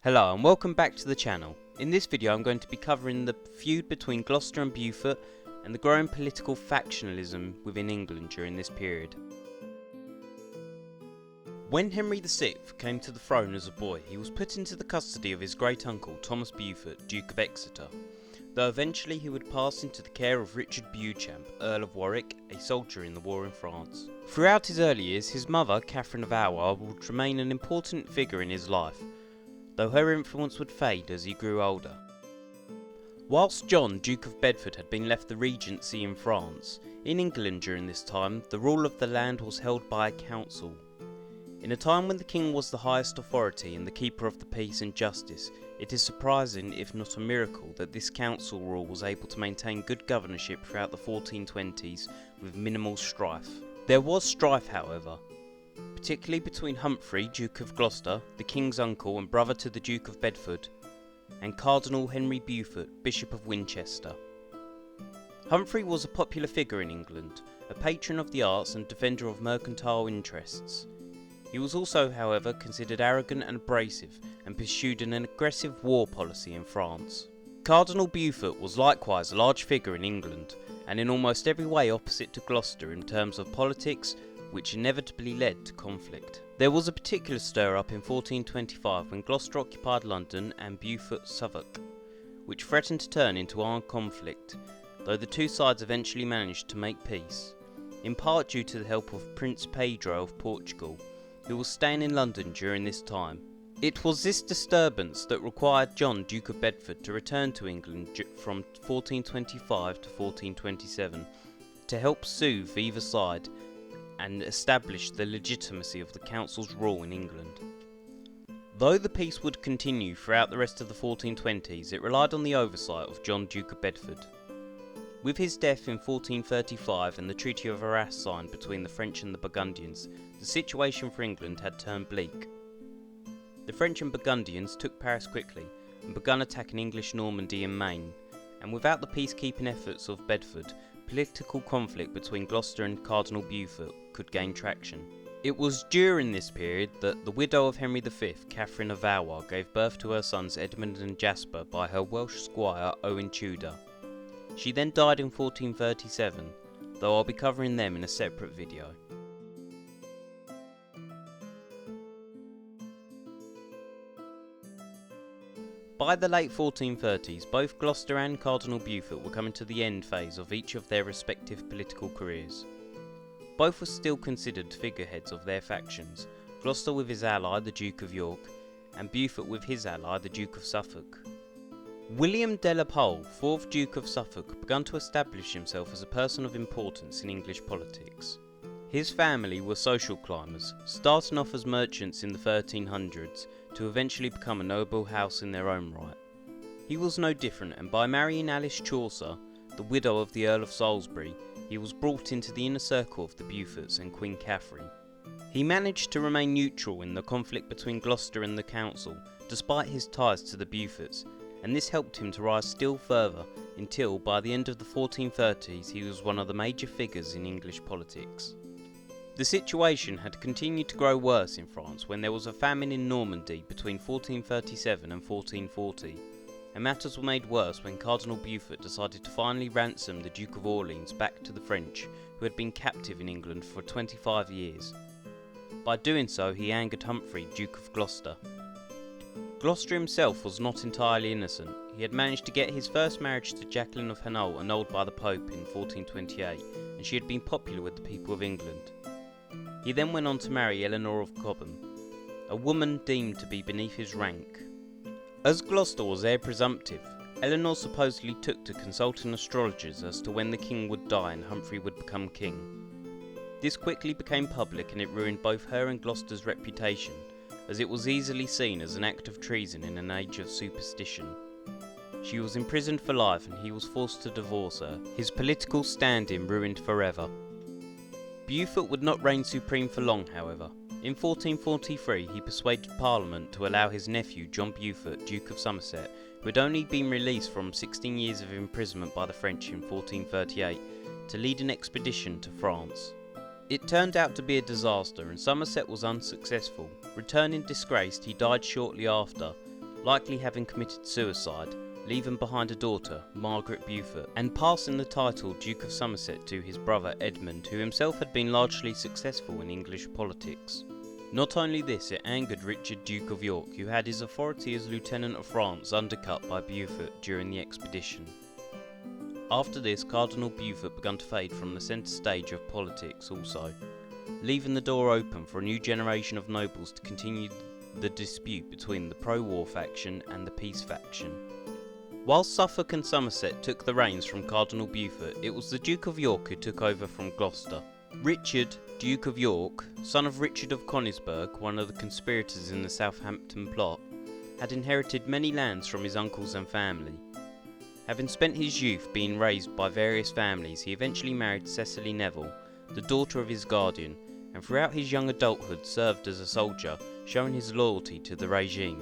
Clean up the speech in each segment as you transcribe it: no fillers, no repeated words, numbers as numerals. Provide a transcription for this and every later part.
Hello and welcome back to the channel. In this video I'm going to be covering the feud between Gloucester and Beaufort and the growing political factionalism within England during this period. When Henry VI came to the throne as a boy, he was put into the custody of his great uncle Thomas Beaufort, Duke of Exeter, though eventually he would pass into the care of Richard Beauchamp, Earl of Warwick, a soldier in the war in France. Throughout his early years, his mother, Catherine of Valois, would remain an important figure in his life, though her influence would fade as he grew older. Whilst John, Duke of Bedford, had been left the regency in France, in England during this time the rule of the land was held by a council. In a time when the king was the highest authority and the keeper of the peace and justice, it is surprising, if not a miracle, that this council rule was able to maintain good governorship throughout the 1420s with minimal strife. There was strife, however, particularly between Humphrey, Duke of Gloucester, the king's uncle and brother to the Duke of Bedford, and Cardinal Henry Beaufort, Bishop of Winchester. Humphrey was a popular figure in England, a patron of the arts and defender of mercantile interests. He was also, however, considered arrogant and abrasive, and pursued an aggressive war policy in France. Cardinal Beaufort was likewise a large figure in England, and in almost every way opposite to Gloucester in terms of politics, which inevitably led to conflict. There was a particular stir-up in 1425 when Gloucester occupied London and Beaufort Suffolk, which threatened to turn into armed conflict, though the two sides eventually managed to make peace, in part due to the help of Prince Pedro of Portugal, who was staying in London during this time. It was this disturbance that required John, Duke of Bedford, to return to England from 1425 to 1427 to help soothe either side and establish the legitimacy of the council's rule in England. Though the peace would continue throughout the rest of the 1420s, it relied on the oversight of John, Duke of Bedford. With his death in 1435 and the Treaty of Arras signed between the French and the Burgundians, the situation for England had turned bleak. The French and Burgundians took Paris quickly and began attacking English Normandy and Maine, and without the peacekeeping efforts of Bedford, political conflict between Gloucester and Cardinal Beaufort could gain traction. It was during this period that the widow of Henry V, Catherine of Valois, gave birth to her sons Edmund and Jasper by her Welsh squire Owen Tudor. She then died in 1437, though I'll be covering them in a separate video. By the late 1430s, both Gloucester and Cardinal Beaufort were coming to the end phase of each of their respective political careers. Both were still considered figureheads of their factions, Gloucester with his ally the Duke of York, and Beaufort with his ally the Duke of Suffolk. William de la Pole, 4th Duke of Suffolk, began to establish himself as a person of importance in English politics. His family were social climbers, starting off as merchants in the 1300s to eventually become a noble house in their own right. He was no different, and by marrying Alice Chaucer, the widow of the Earl of Salisbury, he was brought into the inner circle of the Beauforts and Queen Catherine. He managed to remain neutral in the conflict between Gloucester and the council, despite his ties to the Beauforts, and this helped him to rise still further until, by the end of the 1430s, he was one of the major figures in English politics. The situation had continued to grow worse in France when there was a famine in Normandy between 1437 and 1440, and matters were made worse when Cardinal Beaufort decided to finally ransom the Duke of Orleans back to the French, who had been captive in England for 25 years. By doing so, he angered Humphrey, Duke of Gloucester. Gloucester himself was not entirely innocent. He had managed to get his first marriage to Jacqueline of Hainault annulled by the Pope in 1428, and she had been popular with the people of England. He then went on to marry Eleanor of Cobham, a woman deemed to be beneath his rank. As Gloucester was heir presumptive, Eleanor supposedly took to consulting astrologers as to when the king would die and Humphrey would become king. This quickly became public, and it ruined both her and Gloucester's reputation, as it was easily seen as an act of treason in an age of superstition. She was imprisoned for life and he was forced to divorce her, his political standing ruined forever. Beaufort would not reign supreme for long, however. In 1443 he persuaded Parliament to allow his nephew John Beaufort, Duke of Somerset, who had only been released from 16 years of imprisonment by the French in 1438, to lead an expedition to France. It turned out to be a disaster and Somerset was unsuccessful. Returning disgraced, he died shortly after, likely having committed suicide, leaving behind a daughter, Margaret Beaufort, and passing the title Duke of Somerset to his brother Edmund, who himself had been largely successful in English politics. Not only this, it angered Richard, Duke of York, who had his authority as Lieutenant of France undercut by Beaufort during the expedition. After this, Cardinal Beaufort began to fade from the centre stage of politics also, leaving the door open for a new generation of nobles to continue the dispute between the pro-war faction and the peace faction. While Suffolk and Somerset took the reins from Cardinal Beaufort, it was the Duke of York who took over from Gloucester. Richard, Duke of York, son of Richard of Königsberg, one of the conspirators in the Southampton plot, had inherited many lands from his uncles and family. Having spent his youth being raised by various families, he eventually married Cecily Neville, the daughter of his guardian, and throughout his young adulthood served as a soldier, showing his loyalty to the regime.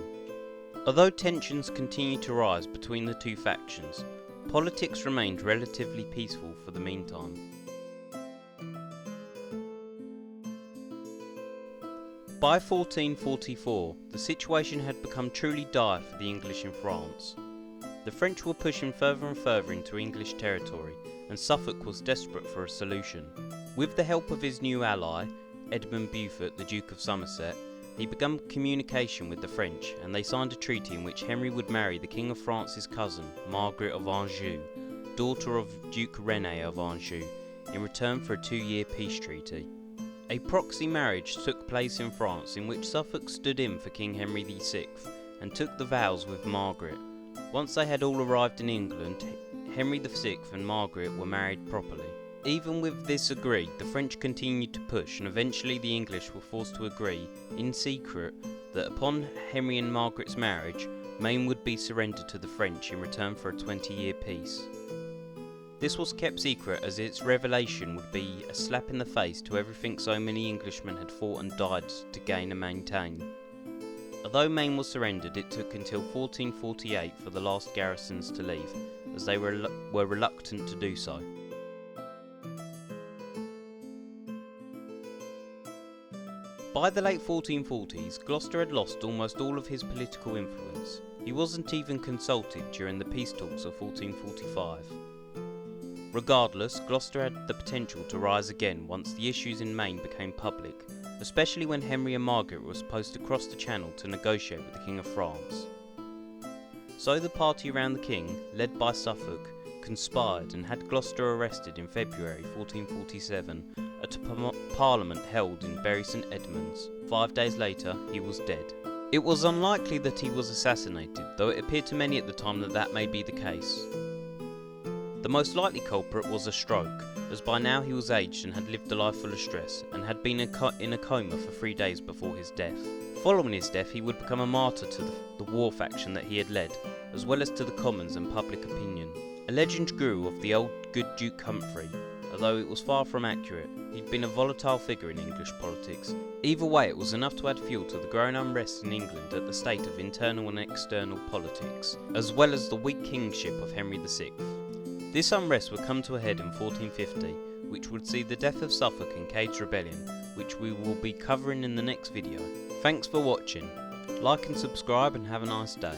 Although tensions continued to rise between the two factions, politics remained relatively peaceful for the meantime. By 1444, the situation had become truly dire for the English in France. The French were pushing further and further into English territory, and Suffolk was desperate for a solution. With the help of his new ally, Edmund Beaufort, the Duke of Somerset, he began communication with the French, and they signed a treaty in which Henry would marry the King of France's cousin, Margaret of Anjou, daughter of Duke René of Anjou, in return for a 2-year peace treaty. A proxy marriage took place in France in which Suffolk stood in for King Henry VI and took the vows with Margaret. Once they had all arrived in England, Henry VI and Margaret were married properly. Even with this agreed, the French continued to push, and eventually the English were forced to agree, in secret, that upon Henry and Margaret's marriage, Maine would be surrendered to the French in return for a 20-year peace. This was kept secret as its revelation would be a slap in the face to everything so many Englishmen had fought and died to gain and maintain. Although Maine was surrendered, it took until 1448 for the last garrisons to leave, as they were reluctant to do so. By the late 1440s, Gloucester had lost almost all of his political influence. He wasn't even consulted during the peace talks of 1445. Regardless, Gloucester had the potential to rise again once the issues in Maine became public, especially when Henry and Margaret were supposed to cross the Channel to negotiate with the King of France. So the party around the king, led by Suffolk, conspired and had Gloucester arrested in February 1447 at a parliament held in Bury St Edmunds. 5 days later, he was dead. It was unlikely that he was assassinated, though it appeared to many at the time that that may be the case. The most likely culprit was a stroke, as by now he was aged and had lived a life full of stress, and had been in a coma for 3 days before his death. Following his death, he would become a martyr to the war faction that he had led, as well as to the commons and public opinion. A legend grew of the old good Duke Humphrey, although it was far from accurate. He'd been a volatile figure in English politics. Either way, it was enough to add fuel to the growing unrest in England at the state of internal and external politics, as well as the weak kingship of Henry VI. This unrest would come to a head in 1450, which would see the death of Suffolk and Cade's rebellion, which we will be covering in the next video. Thanks for watching. Like and subscribe and have a nice day.